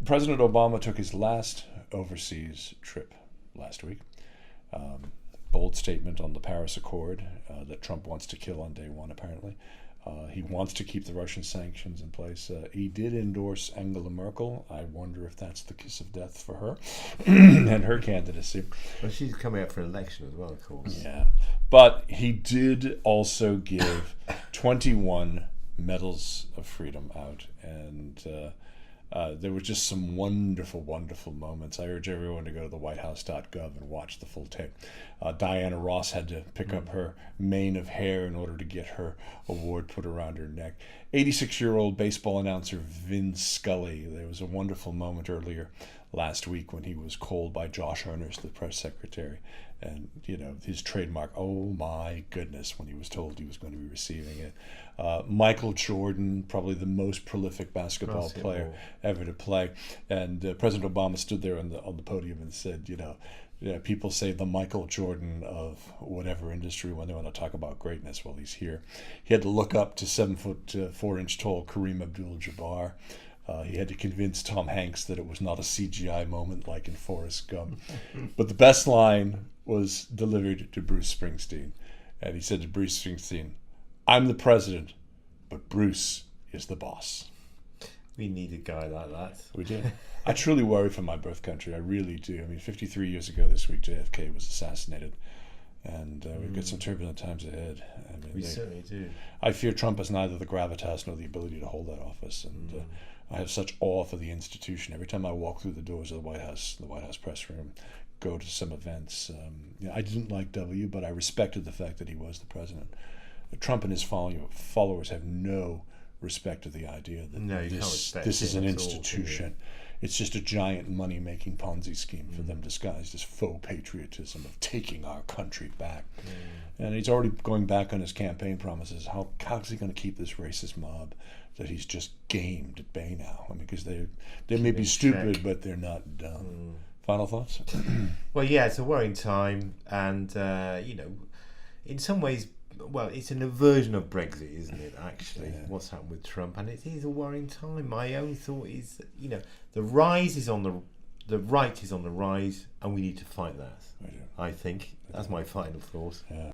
President Obama took his last overseas trip last week. Bold statement on the Paris Accord that Trump wants to kill on day one, apparently. He wants to keep the Russian sanctions in place. He did endorse Angela Merkel. I wonder if that's the kiss of death for her and her candidacy. Well, she's coming up for an election as well, of course. Yeah. But he did also give 21 medals of freedom out, and there were just some wonderful, wonderful moments. I urge everyone to go to the whitehouse.gov and watch the full tape. Diana Ross had to pick up her mane of hair in order to get her award put around her neck. 86-year-old baseball announcer Vin Scully. There was a wonderful moment earlier last week when he was called by Josh Earnest, the press secretary, and his trademark, oh my goodness, when he was told he was going to be receiving it. Michael Jordan, probably the most prolific basketball player ever to play, and President Obama stood there on the podium and said, people say the Michael Jordan of whatever industry when they want to talk about greatness. Well, he's here. He had to look up to 7'4" tall Kareem Abdul-Jabbar. He had to convince Tom Hanks that it was not a CGI moment like in Forrest Gump. But the best line was delivered to Bruce Springsteen. And he said to Bruce Springsteen, "I'm the president, but Bruce is the boss." We need a guy like that. We do. I truly worry for my birth country. I really do. I mean, 53 years ago this week, JFK was assassinated. And we've got some turbulent times ahead. I mean, we certainly do. I fear Trump has neither the gravitas nor the ability to hold that office. And I have such awe for the institution. Every time I walk through the doors of the White House press room, go to some events. I didn't like W, but I respected the fact that he was the president. Trump and his followers have no respect to the idea that this is an institution. It's just a giant money-making Ponzi scheme for them disguised as faux patriotism of taking our country back. And he's already going back on his campaign promises. How's he going to keep this racist mob that he's just gamed at bay now? I mean, because they may be stupid, but they're not dumb. Final thoughts? Well, yeah, it's a worrying time, and in some ways, well, it's an aversion of Brexit, isn't it, actually, what's happened with Trump, and it is a worrying time. My own thought is that, the right is on the rise, and we need to fight that. I think. That's my final thought. Yeah.